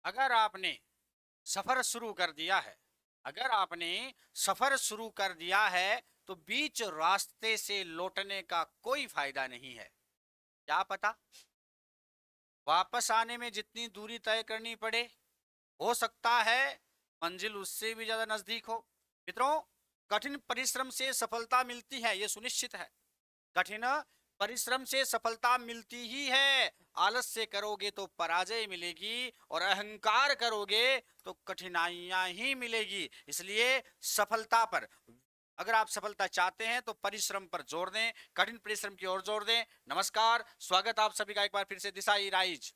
अगर आपने सफर शुरू कर दिया है अगर आपने सफर शुरू कर दिया है तो बीच रास्ते से लौटने का कोई फायदा नहीं है। क्या पता वापस आने में जितनी दूरी तय करनी पड़े, हो सकता है मंजिल उससे भी ज्यादा नजदीक हो। मित्रों, कठिन परिश्रम से सफलता मिलती है, यह सुनिश्चित है। कठिन परिश्रम से सफलता मिलती ही है। आलस से करोगे तो पराजय मिलेगी और अहंकार करोगे तो कठिनाइयां ही मिलेगी। इसलिए सफलता पर, अगर आप सफलता चाहते हैं तो परिश्रम पर जोर दें, कठिन परिश्रम की ओर जोर दें। नमस्कार, स्वागत आप सभी का एक बार फिर से दिशा ई राइज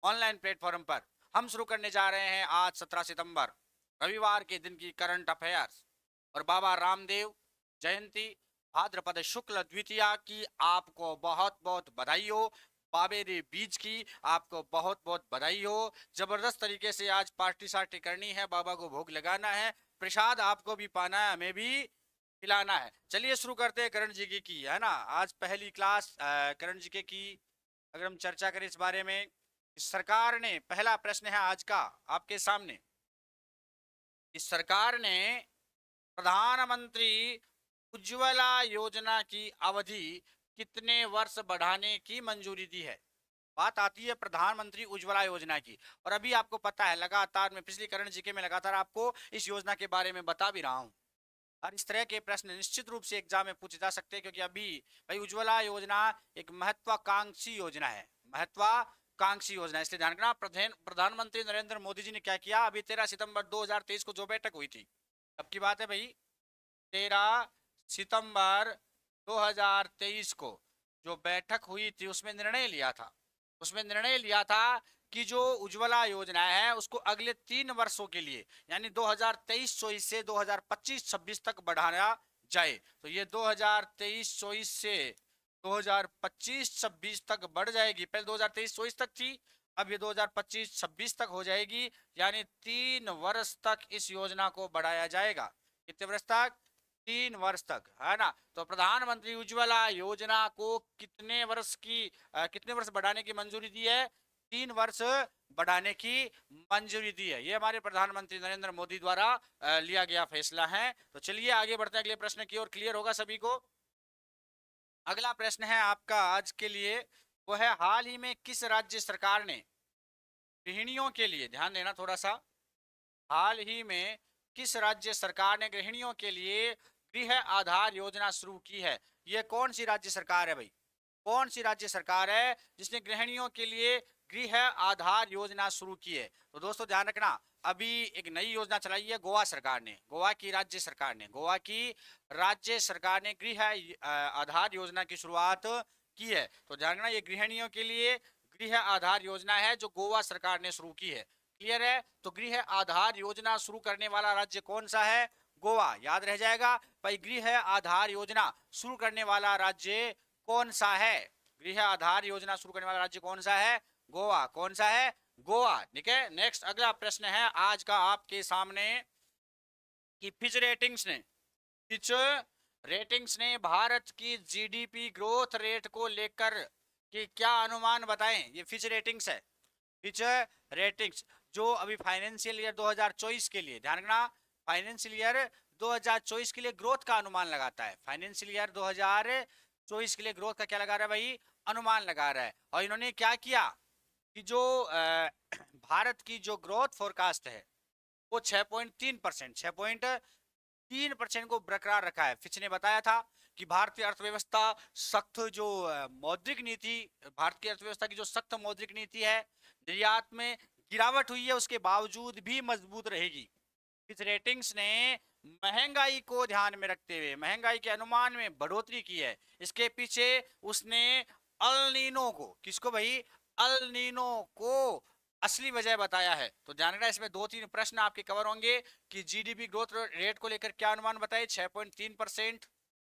ऑनलाइन प्लेटफॉर्म पर। हम शुरू करने जा रहे हैं आज 17 सितंबर रविवार के दिन की करंट अफेयर्स। और बाबा रामदेव जयंती भाद्रपद शुक्ल द्वितीया की आपको बहुत बहुत बधाई हो। बाबेरे बीज की आपको बहुत बहुत बधाई हो। जबरदस्त तरीके से आज पार्टी सार्टी करनी है, बाबा को भोग लगाना है, प्रसाद आपको भी पाना है, हमें भी खिलाना है। चलिए शुरू करते हैं करण जीके की, है ना। आज पहली क्लास करण जीके की अगर हम चर्चा करें इस बारे में, सरकार ने, पहला प्रश्न है आज का आपके सामने, इस सरकार ने प्रधानमंत्री उज्ज्वला योजना की अवधि कितने वर्ष बढ़ाने की मंजूरी दी है। बात आती है प्रधानमंत्री उज्ज्वला योजना की, और अभी आपको पता है लगातार मैं पिछली करंट जीके में लगातार आपको इस योजना के बारे में बता भी रहा हूं। और इस तरह के प्रश्न निश्चित रूप से एग्जाम में पूछे जा सकते हैं, क्योंकि अभी भाई उज्ज्वला योजना एक महत्वाकांक्षी योजना है, महत्वाकांक्षी योजना है। इसलिए ध्यान रखना, प्रधानमंत्री नरेंद्र मोदी जी ने क्या किया, अभी 13 सितंबर 2023 को जो बैठक हुई थी, अब की बात है भाई, 13 सितंबर 2023 को जो बैठक हुई थी उसमें निर्णय लिया था, कि जो उज्ज्वला योजना है उसको अगले 3 वर्षों के लिए, यानी 2023-24 से 2025-26 तक बढ़ाया जाए। तो ये 2023-24 से 2025-26 तक बढ़ जाएगी। पहले 2023-24 तक थी, अब ये 2025-26 तक हो जाएगी, यानी 3 वर्ष तक इस योजना को बढ़ाया जाएगा। कितने वर्ष तक? 3 वर्ष तक, है ना। तो प्रधानमंत्री उज्ज्वला योजना को कितने वर्ष बढ़ाने की मंजूरी दी है? 3 वर्ष बढ़ाने की मंजूरी दी है। ये हमारे प्रधानमंत्री नरेंद्र मोदी द्वारा लिया गया फैसला है। तो चलिए आगे बढ़ते हैं अगले प्रश्न की ओर। क्लियर होगा सभी को? अगला प्रश्न है आपका आज के लिए, वो है हाल ही में किस राज्य सरकार ने गृहिणियों के लिए, ध्यान देना थोड़ा सा, हाल ही में किस राज्य सरकार ने गृहिणियों के लिए गृह आधार योजना शुरू की है? ये कौन सी राज्य सरकार है भाई? कौन सी राज्य सरकार है जिसने गृहिणियों के लिए गृह आधार योजना शुरू की है? तो दोस्तों ध्यान रखना, अभी एक नई योजना चलाई है गोवा सरकार ने, गोवा की राज्य सरकार ने, गृह आधार योजना की शुरुआत की है। तो ध्यान रखना, ये गृहिणियों के लिए गृह आधार योजना है जो गोवा सरकार ने शुरू की है। क्लियर है? तो गृह आधार योजना शुरू करने वाला राज्य कौन सा है? गोवा। याद रह जाएगा भाई, गृह आधार योजना शुरू करने वाला राज्य कौन सा है? गृह आधार योजना शुरू करने वाला राज्य कौन सा है? गोवा। कौन सा है? गोवा। ठीक है। नेक्स्ट अगला प्रश्न है आज का आपके सामने, कि फिच रेटिंग्स ने भारत की जीडीपी ग्रोथ रेट को लेकर कि क्या अनुमान बताएं। ये फिच रेटिंग्स है, फिच रेटिंग्स, जो अभी फाइनेंशियल ईयर 2024 के लिए, ध्यान रखना, फाइनेंशियल ईयर 2024 के लिए ग्रोथ का अनुमान लगाता है। फाइनेंशियल ईयर 2024 के लिए ग्रोथ का क्या लगा रहा है भाई? अनुमान लगा रहा है। और इन्होंने क्या किया कि जो भारत की जो ग्रोथ फोरकास्ट है वो 6.3%, 6.3% को बरकरार रखा है। फिच ने बताया था कि भारतीय अर्थव्यवस्था सख्त जो मौद्रिक नीति, भारत की अर्थव्यवस्था की जो सख्त मौद्रिक नीति है, निर्यात में गिरावट हुई है उसके बावजूद भी मजबूत रहेगी। इस रेटिंग्स ने महंगाई को ध्यान में रखते हुए महंगाई के अनुमान में बढ़ोतरी की है। इसके पीछे उसने अल नीनो को, किसको भाई? अल नीनो को असली वजह बताया है। तो ध्यान रखना, इसमें 2-3 प्रश्न आपके कवर होंगे कि जीडीपी ग्रोथ रेट को लेकर क्या अनुमान बताए? 6.3%।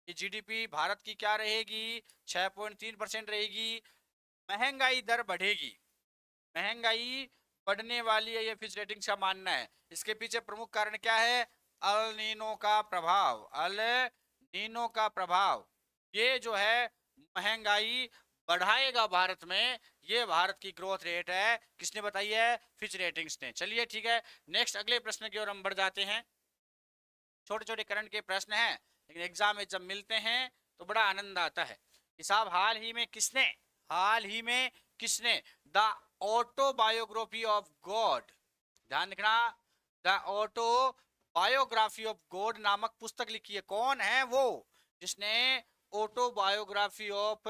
ये जीडीपी भारत की क्या रहेगी? 6.3% रहेगी। महंगाई दर बढ़ेगी, महंगाई बढ़ने वाली है, ये फिच रेटिंग्स का मानना है। इसके पीछे प्रमुख कारण क्या है? अल नीनो का प्रभाव, अल नीनो का प्रभाव। ये जो है महंगाई बढ़ाएगा भारत में, ये भारत की ग्रोथ रेट है। किसने बताई है? फिच रेटिंग्स ने। चलिए ठीक है, नेक्स्ट अगले प्रश्न की ओर हम बढ़ जाते हैं। छोटे छोटे करंट के प्रश्न हैं, लेकिन एग्जाम में जब मिलते हैं तो बड़ा आनंद आता है। साहब हाल ही में किसने द ऑटोबायोग्राफी ऑफ गॉड, ध्यान रखना, the auto biography of God नामक पुस्तक लिखी है? कौन है वो जिसने ऑटोबायोग्राफी ऑफ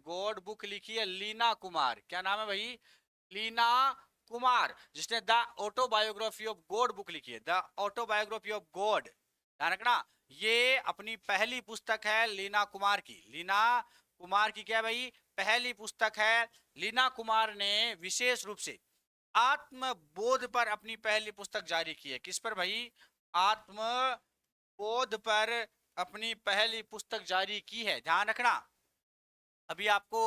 गॉड बुक लिखी है? लीना कुमार। क्या नाम है भाई? लीना कुमार, जिसने the autobiography of God book लिखी है। द ऑटोबायोग्राफी ऑफ गॉड, ध्यान रखना, ये अपनी पहली पुस्तक है लीना कुमार की। लीना कुमार की क्या भाई? पहली पुस्तक है। लीना कुमार ने विशेष रूप से आत्मबोध पर अपनी पहली पुस्तक जारी की है। किस पर भाई? आत्मबोध पर अपनी पहली पुस्तक जारी की है, ध्यान रखना। अभी आपको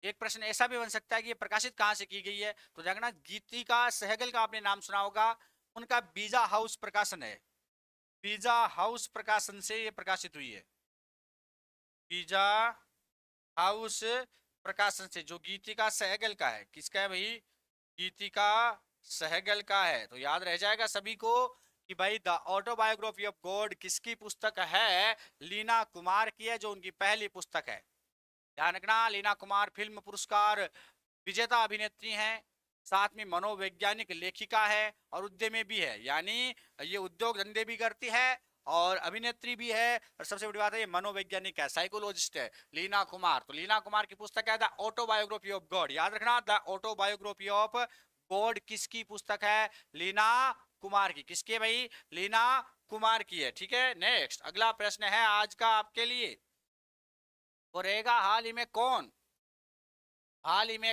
एक प्रश्न ऐसा भी बन सकता है कि ये प्रकाशित कहां से की गई है, तो देखना, गीतिका सहगल का आपने नाम सुना होगा, उनका बीजा हाउस प्रकाशन है। बीजा हाउस प्रकाशन से ये प्रकाशित हुई है। बीजा हाउस प्रकाशन से, जो गीतिका सहगल का है। किसका है भाई? गीतिका सहगल का है। तो याद रह जाएगा सभी को कि भाई द ऑटोबायोग्राफी ऑफ गॉड किसकी पुस्तक है? लीना कुमार की है, जो उनकी पहली पुस्तक है। ध्यान रखना, लीना कुमार फिल्म पुरस्कार विजेता अभिनेत्री हैं, साथ में मनोवैज्ञानिक लेखिका है और उद्यमी भी है। यानी ये उद्योग धंधे भी करती है और अभिनेत्री भी है, और सबसे बड़ी बात है ये मनोवैज्ञानिक है, साइकोलॉजिस्ट है लीना कुमार। तो लीना कुमार की पुस्तक है द ऑटोबायोग्राफी ऑफ गॉड। याद रखना, द ऑटोबायोग्राफी ऑफ गॉड किसकी पुस्तक है? लीना कुमार की। किसकी है भाई? लीना कुमार की है। ठीक है, नेक्स्ट अगला प्रश्न है आज का आपके लिए, वो रहेगा, हाल ही में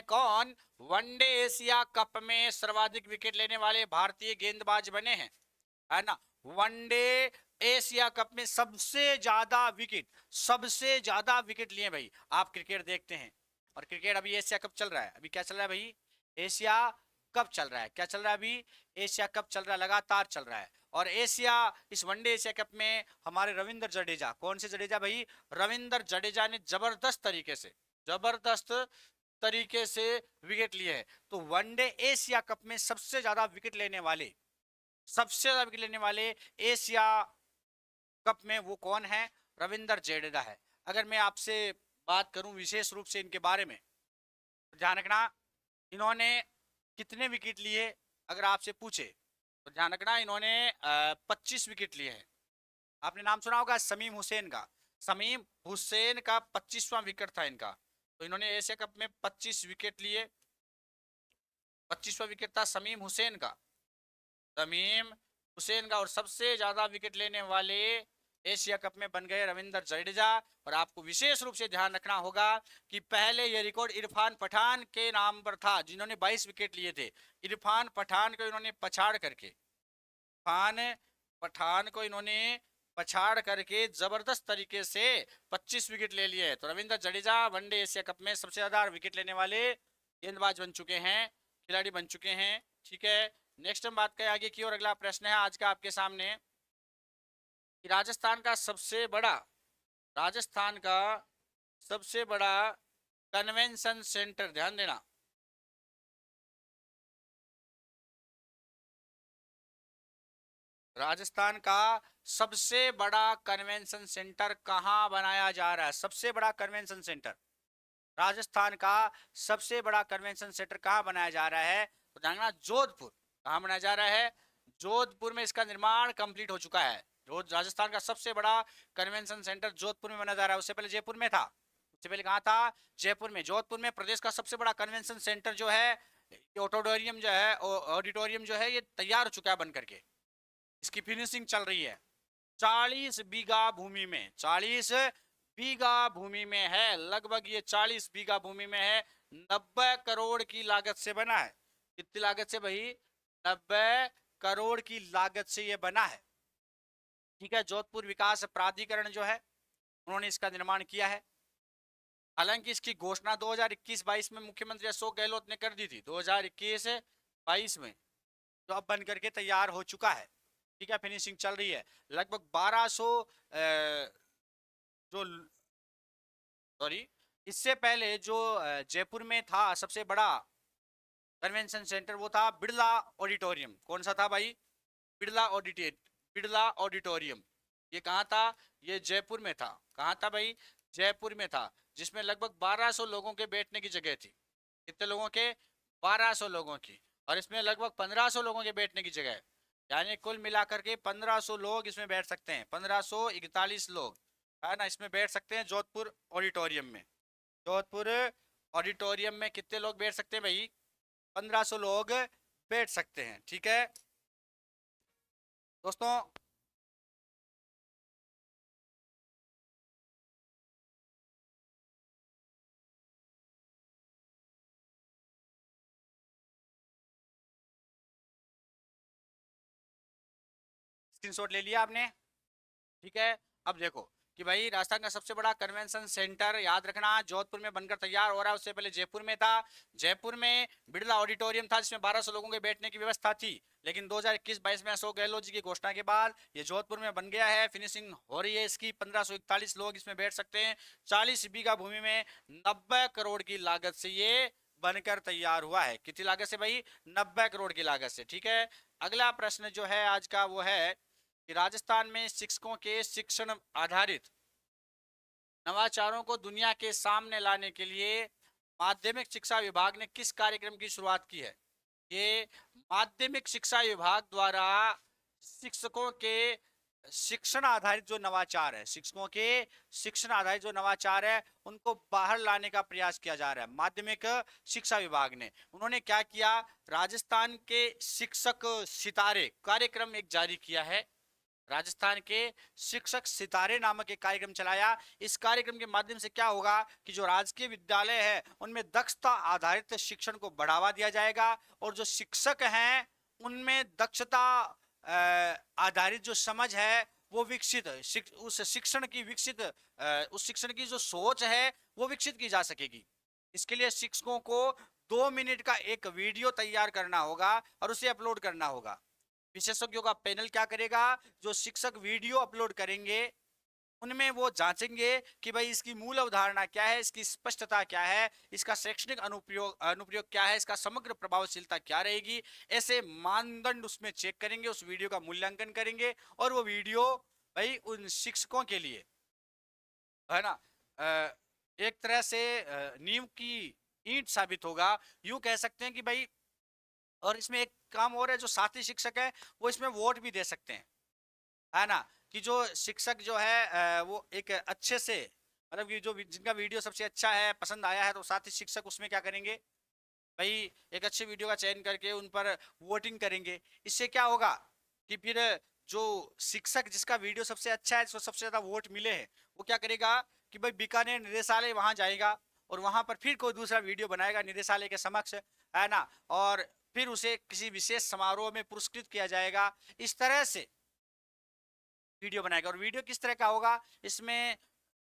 कौन वनडे एशिया कप में सर्वाधिक विकेट लेने वाले भारतीय गेंदबाज बने हैं? है ना, वनडे एशिया कप में सबसे ज्यादा विकेट लिए भाई। आप क्रिकेट देखते हैं, और क्रिकेट अभी एशिया कप चल रहा है। अभी क्या चल रहा है भाई? एशिया कप चल रहा है। क्या चल रहा है अभी? एशिया कप चल रहा है, लगातार चल रहा है। और इस वनडे एशिया कप में हमारे रविंद्र जडेजा, कौन से जडेजा भाई? रविंद्र जडेजा ने जबरदस्त तरीके से विकेट लिए हैं। तो वनडे एशिया कप में सबसे ज्यादा विकेट लेने वाले एशिया कप में वो कौन है? रविंद्र जडेजा है। अगर मैं आपसे बात करूं विशेष रूप से इनके बारे में, तो ध्यान रखना, इन्होंने कितने विकेट लिए अगर आपसे पूछे, तो ध्यान रखना, इन्होंने 25 विकेट लिए हैं। आपने नाम सुना होगा समीम हुसैन का। समीम हुसैन का 25वां विकेट था इनका। तो इन्होंने एशिया कप में 25 विकेट लिए। 25वां विकेट था समीम हुसैन का। और सबसे ज्यादा विकेट लेने वाले एशिया कप में बन गए रविंद्र जडेजा। और आपको विशेष रूप से ध्यान रखना होगा कि पहले यह रिकॉर्ड इरफान पठान के नाम पर था, जिन्होंने 22 विकेट लिए थे। इरफान पठान को इन्होंने पछाड़ करके जबरदस्त तरीके से 25 विकेट ले लिए। तो Ravindra Jadeja one day Asia cup में सबसे ज्यादा विकेट लेने वाले गेंदबाज बन चुके हैं, खिलाड़ी बन चुके हैं। ठीक है, नेक्स्ट हम बात करें आगे की, और अगला प्रश्न है आज का आपके सामने कि राजस्थान का सबसे बड़ा कन्वेंशन सेंटर, ध्यान देना, राजस्थान का सबसे बड़ा कन्वेंशन सेंटर कहां बनाया जा रहा है? सबसे बड़ा कन्वेंशन सेंटर, राजस्थान का सबसे बड़ा कन्वेंशन सेंटर कहां बनाया जा रहा है? तो जानना, जोधपुर। कहां बनाया जा रहा है? जोधपुर में इसका निर्माण कंप्लीट हो चुका है। जो राजस्थान का सबसे बड़ा कन्वेंशन सेंटर जोधपुर में बनाया जा रहा है। उससे पहले जयपुर में था। उससे पहले कहां था? जयपुर में। जोधपुर में प्रदेश का सबसे बड़ा कन्वेंशन सेंटर जो है, ऑडिटोरियम जो है, ये तैयार हो चुका है बन करके। इसकी फिनिशिंग चल रही है। 40 बीघा भूमि में है, लगभग ये 40 बीघा भूमि में है। 90 करोड़ की लागत से बना है। कितनी लागत से भाई? 90 करोड़ की लागत से ये बना है। ठीक है, जोधपुर विकास प्राधिकरण जो है, उन्होंने इसका निर्माण किया है। हालांकि इसकी घोषणा 2021-22 में मुख्यमंत्री अशोक गहलोत ने कर दी थी। 2021-22 में, जो अब बन करके तैयार हो चुका है। ठीक है, फिनिशिंग चल रही है। लगभग 1200 जो सॉरी, इससे पहले जो जयपुर में था सबसे बड़ा कन्वेंशन सेंटर, वो था बिरला ऑडिटोरियम। कौन सा था भाई? बिरला ऑडिटोरियम। ये कहाँ था? ये जयपुर में था। कहाँ था भाई? जयपुर में था, जिसमें लगभग 1200 लोगों के बैठने की जगह थी। कितने लोगों के? 1200 लोगों की। और इसमें लगभग 1500 लोगों के बैठने की जगह है। यानी कुल मिलाकर के 1500 लोग इसमें बैठ सकते हैं, 1541 लोग, है ना, इसमें बैठ सकते हैं जोधपुर ऑडिटोरियम में। जोधपुर ऑडिटोरियम में कितने लोग बैठ सकते हैं भाई? 1500 लोग बैठ सकते हैं। ठीक है दोस्तों। स्क्रीनशॉट ले लिया आपने? ठीक है। अब देखो कि भाई राजस्थान का सबसे बड़ा कन्वेंशन सेंटर, याद रखना, जोधपुर में बनकर तैयार हो रहा है। उससे पहले जयपुर में था। जयपुर में बिरला ऑडिटोरियम था, जिसमें 1200 लोगों के बैठने की व्यवस्था थी। लेकिन 2021-22 में अशोक गहलोत जी की घोषणा के बाद ये जोधपुर में बन गया है। फिनिशिंग हो रही है इसकी, 1541 लोग इसमें बैठ सकते हैं। 40 बीघा भूमि में 90 करोड़ की लागत से ये बनकर तैयार हुआ है। कितनी लागत से भाई? 90 करोड़ की लागत से। ठीक है। अगला प्रश्न जो है आज का वो है कि राजस्थान में शिक्षकों के शिक्षण आधारित नवाचारों को दुनिया के सामने लाने के लिए माध्यमिक शिक्षा विभाग ने किस कार्यक्रम की शुरुआत की है? ये माध्यमिक शिक्षा विभाग द्वारा शिक्षकों के शिक्षण आधारित जो नवाचार है, शिक्षकों के शिक्षण आधारित जो नवाचार है, उनको बाहर लाने का प्रयास किया जा रहा है माध्यमिक शिक्षा विभाग ने। उन्होंने क्या किया? राजस्थान के शिक्षक सितारे कार्यक्रम एक जारी किया है। राजस्थान के शिक्षक सितारे नामक एक कार्यक्रम चलाया। इस कार्यक्रम के माध्यम से क्या होगा कि जो राजकीय विद्यालय है उनमें दक्षता आधारित शिक्षण को बढ़ावा दिया जाएगा, और जो शिक्षक हैं उनमें दक्षता आधारित जो समझ है वो विकसित, उस शिक्षण की विकसित, उस शिक्षण की जो सोच है वो विकसित की जा सकेगी। इसके लिए शिक्षकों को 2 मिनट का एक वीडियो तैयार करना होगा और उसे अपलोड करना होगा। विशेषज्ञों का पैनल क्या करेगा? जो शिक्षक वीडियो अपलोड करेंगे उनमें वो जांचेंगे कि भाई इसकी मूल अवधारणा क्या है, इसकी स्पष्टता क्या है, इसका शैक्षणिक अनुप्रयोग अनुप्रयोग क्या है, इसका समग्र प्रभावशीलता क्या रहेगी। ऐसे मानदंड उसमें चेक करेंगे, उस वीडियो का मूल्यांकन करेंगे, और वो वीडियो भाई उन शिक्षकों के लिए, है ना, एक तरह से नींव की ईंट साबित होगा। यूं कह सकते हैं कि भाई, और इसमें एक काम और है, जो साथी शिक्षक है वो इसमें वोट भी दे सकते हैं, है ना, कि जो शिक्षक जो है वो एक अच्छे से, मतलब कि जो जिनका वीडियो सबसे अच्छा है, पसंद आया है, तो साथी शिक्षक उसमें क्या करेंगे भाई, एक अच्छे वीडियो का चयन करके उन पर वोटिंग करेंगे। इससे क्या होगा कि फिर जो शिक्षक जिसका वीडियो सबसे अच्छा है, जिसको सबसे ज्यादा वोट मिले हैं, वो क्या करेगा कि भाई बीकानेर निदेशालय वहां जाएगा, और वहां पर फिर कोई दूसरा वीडियो बनाएगा निदेशालय के समक्ष, है ना, और फिर उसे किसी विशेष समारोह में पुरस्कृत किया जाएगा। इस तरह से वीडियो बनाएगा। और वीडियो किस तरह का होगा? इसमें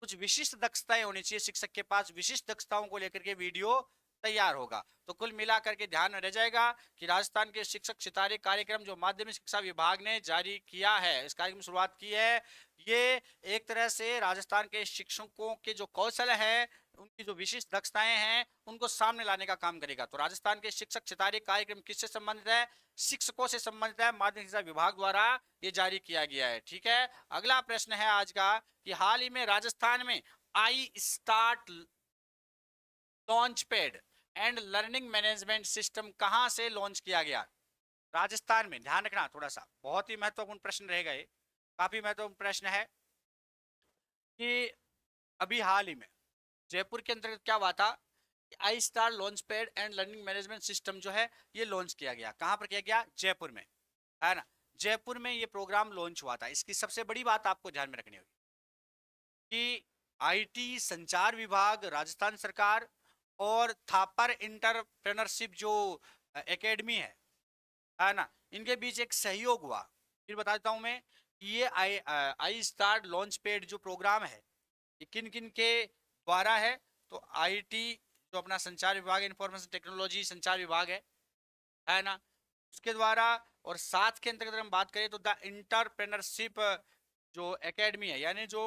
कुछ विशिष्ट दक्षताएं होनी चाहिए, शिक्षक के पास विशिष्ट दक्षताओं को लेकर के वीडियो तैयार होगा। तो कुल मिलाकर के ध्यान में रह जाएगा कि राजस्थान के शिक्षक सितारे कार्यक्रम जो माध्यमिक शिक्षा विभाग ने जारी किया है, इस कार्यक्रम की शुरुआत की है, ये एक तरह से राजस्थान के शिक्षकों के जो कौशल है, उनकी जो विशिष्ट दक्षताएं हैं, उनको सामने लाने का काम करेगा। तो राजस्थान के शिक्षक सितारे कार्यक्रम किससे संबंधित है? शिक्षकों से संबंधित है, माध्यमिक शिक्षा विभाग द्वारा ये जारी किया गया है। ठीक है। अगला प्रश्न है आज का कि हाल ही में राजस्थान में I start launch pad and learning management system कहां से लॉन्च किया गया? राजस्थान में। ध्यान रखना, थोड़ा सा बहुत ही महत्वपूर्ण प्रश्न रहेगा ये, काफी महत्वपूर्ण प्रश्न है कि अभी हाल ही में जयपुर के अंतर्गत क्या हुआ था, I star launch pad and learning management system जो है ये लॉन्च किया गया। कहां पर किया गया? जयपुर में, है ना। जयपुर में ये प्रोग्राम लॉन्च हुआ था। इसकी सबसे बड़ी बात आपको ध्यान में रखनी होगी कि आईटी संचार विभाग, राजस्थान सरकार और थापर इंटरप्रेनरशिप जो एकेडमी है ना, इनके बीच एक सहयोग हुआ। फिर बता देता हूं मैं कि ये आई स्टार लॉन्च पैड जो प्रोग्राम है, ये किन किन के द्वारा है? तो आईटी जो अपना संचार विभाग, इंफॉर्मेशन टेक्नोलॉजी संचार विभाग है ना, उसके द्वारा। और साथ के अंतर्गत हम बात करें तो द इंटरप्रेनरशिप जो एकेडमी है, यानी जो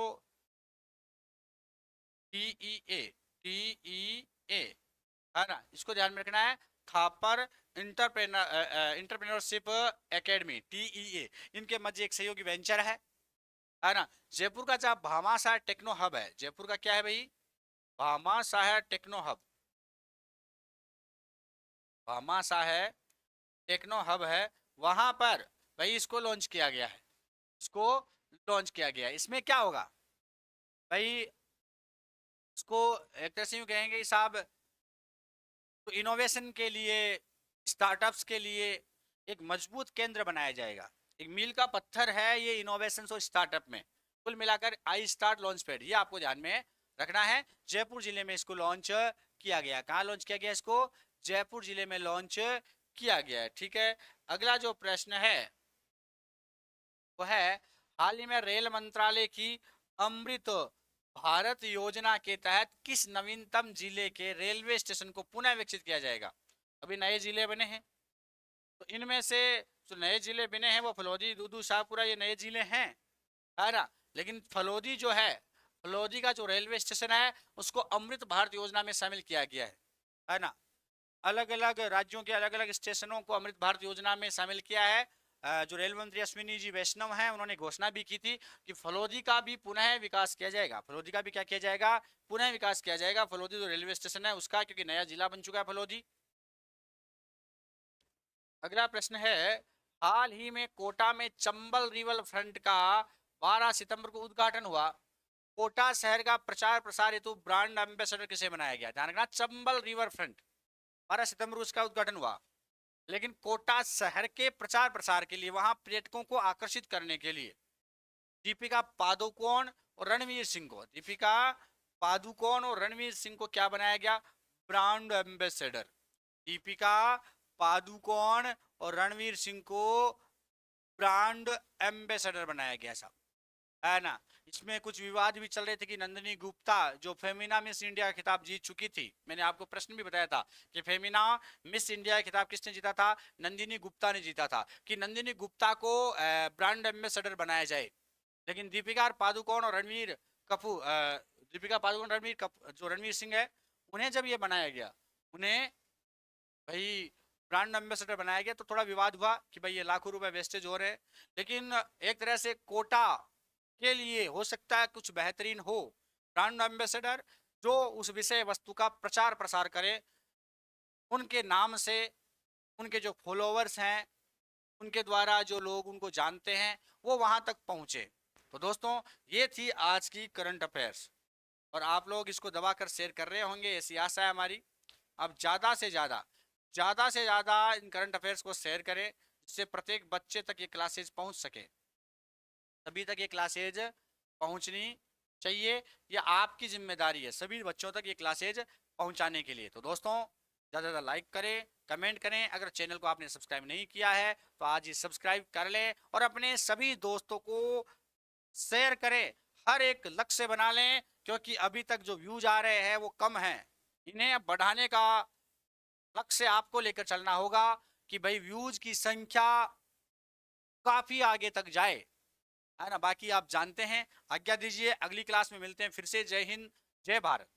TEA, TEA, है ना, इसको ध्यान में रखना है। थापर इंटरप्रेन्योरशिप एकेडमी, TEA, इनके मध्य एक सहयोगी वेंचर है ना। जयपुर का जहाँ भामाशाह टेक्नो हब है, जयपुर का क्या है भाई, Bhamashah techno hub, Bhamashah techno hub है, वहां पर भाई इसको लॉन्च किया गया है, इसको लॉन्च किया गया है। इसमें क्या होगा भाई, इसको एक तरह से यूं कहेंगे साहब, तो इनोवेशन के लिए, स्टार्टअप्स के लिए एक मजबूत केंद्र बनाया जाएगा। एक मील का पत्थर है ये इनोवेशन और स्टार्टअप में। कुल मिलाकर आई स्टार्ट लॉन्च पैड, ये आपको ध्यान में रखना है। जयपुर जिले में इसको लॉन्च किया गया। कहाँ लॉन्च किया गया इसको, जयपुर जिले में लॉन्च किया गया है। ठीक है, अगला जो प्रश्न है वो है, हाल ही में रेल मंत्रालय की अमृत भारत योजना के तहत किस नवीनतम जिले के रेलवे स्टेशन को पुनः विकसित किया जाएगा। अभी नए जिले बने हैं, तो इनमें से जो नए जिले बने हैं वो फलोदी, दूदू, शाहपुरा, ये नए जिले हैं, है ना। लेकिन फलोदी जो फलोदी का जो रेलवे स्टेशन है उसको अमृत भारत योजना में शामिल किया गया है ना। अलग अलग राज्यों के अलग अलग स्टेशनों को अमृत भारत योजना में शामिल किया है। जो रेल मंत्री अश्विनी जी वैष्णव हैं, उन्होंने घोषणा भी की थी कि फलोदी का भी पुनः विकास किया जाएगा। फलोदी का भी क्या किया जाएगा, पुनः विकास किया जाएगा, फलोदी जो रेलवे स्टेशन है उसका, क्योंकि नया जिला बन चुका है फलोदी। अगला प्रश्न है, हाल ही में कोटा में चंबल रिवर फ्रंट का 12 सितंबर को उद्घाटन हुआ। कोटा शहर का प्रचार प्रसार हेतु ब्रांड एम्बेसडर किसे बनाया गया, ध्यान रखना, चंबल रिवर फ्रंट 12 सितंबर को उसका उद्घाटन हुआ। लेकिन कोटा शहर के प्रचार प्रसार के लिए, वहां पर्यटकों को आकर्षित करने के लिए दीपिका पादुकोण और रणवीर सिंह को, दीपिका पादुकोण और रणवीर सिंह को क्या बनाया गया, ब्रांड एम्बेसडर। दीपिका पादुकोण और रणवीर सिंह को ब्रांड एम्बेसडर बनाया गया साहब, है ना। इसमें कुछ विवाद भी चल रहे थे कि नंदिनी गुप्ता जो फेमिना मिस इंडिया खिताब जीत चुकी थी, मैंने आपको प्रश्न भी बताया था कि फेमिना मिस इंडिया खिताब किसने जीता था, नंदिनी गुप्ता ने जीता था, कि नंदिनी गुप्ता को ब्रांड एम्बेसडर बनाया जाए। लेकिन दीपिका पादुकोण और रणवीर कपूर, दीपिका पादुकोण, जो रणवीर सिंह है, उन्हें जब ये बनाया गया, उन्हें भाई ब्रांड एम्बेसडर बनाया गया, तो थोड़ा विवाद हुआ कि भाई ये लाखों रुपए वेस्टेज हो रहे हैं। लेकिन एक तरह से कोटा के लिए हो सकता है कुछ बेहतरीन हो, ब्रांड एम्बेसडर जो उस विषय वस्तु का प्रचार प्रसार करे, उनके नाम से उनके जो फॉलोअर्स हैं, उनके द्वारा जो लोग उनको जानते हैं, वो वहां तक पहुंचे। तो दोस्तों, ये थी आज की करंट अफेयर्स, और आप लोग इसको दबाकर शेयर कर रहे होंगे, ऐसी आशा है हमारी। अब ज़्यादा से ज़्यादा इन करंट अफेयर्स को शेयर करें, जिससे प्रत्येक बच्चे तक ये क्लासेज पहुंच सके। सभी तक ये क्लासेज पहुंचनी चाहिए, ये आपकी जिम्मेदारी है सभी बच्चों तक ये क्लासेज पहुंचाने के लिए। तो दोस्तों, ज़्यादा से ज़्यादा लाइक करें, कमेंट करें। अगर चैनल को आपने सब्सक्राइब नहीं किया है तो आज ही सब्सक्राइब कर लें, और अपने सभी दोस्तों को शेयर करें, हर एक लक्ष्य बना लें, क्योंकि अभी तक जो व्यूज आ रहे हैं वो कम हैं, इन्हें बढ़ाने का लक्ष्य आपको लेकर चलना होगा कि भाई व्यूज की संख्या काफी आगे तक जाए, है ना। बाकी आप जानते हैं। आज्ञा दीजिए, अगली क्लास में मिलते हैं फिर से। जय हिंद, जय भारत।